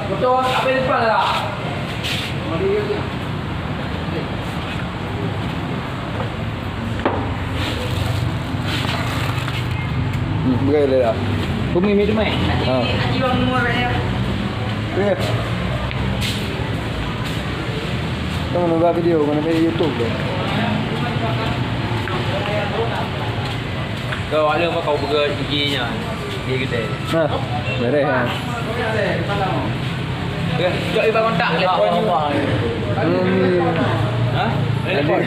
Betul, apa yang depan lah? Boleh dah. Bumi minum eh? Haji bang nomor ya. Ya. Kamu nak buat video, mana video YouTube tu? Kau ada apa kau buka giginya? Gigi kita. Nah, beres kan. Ya, jom ibu kontak telefon you. Ha? Telefon.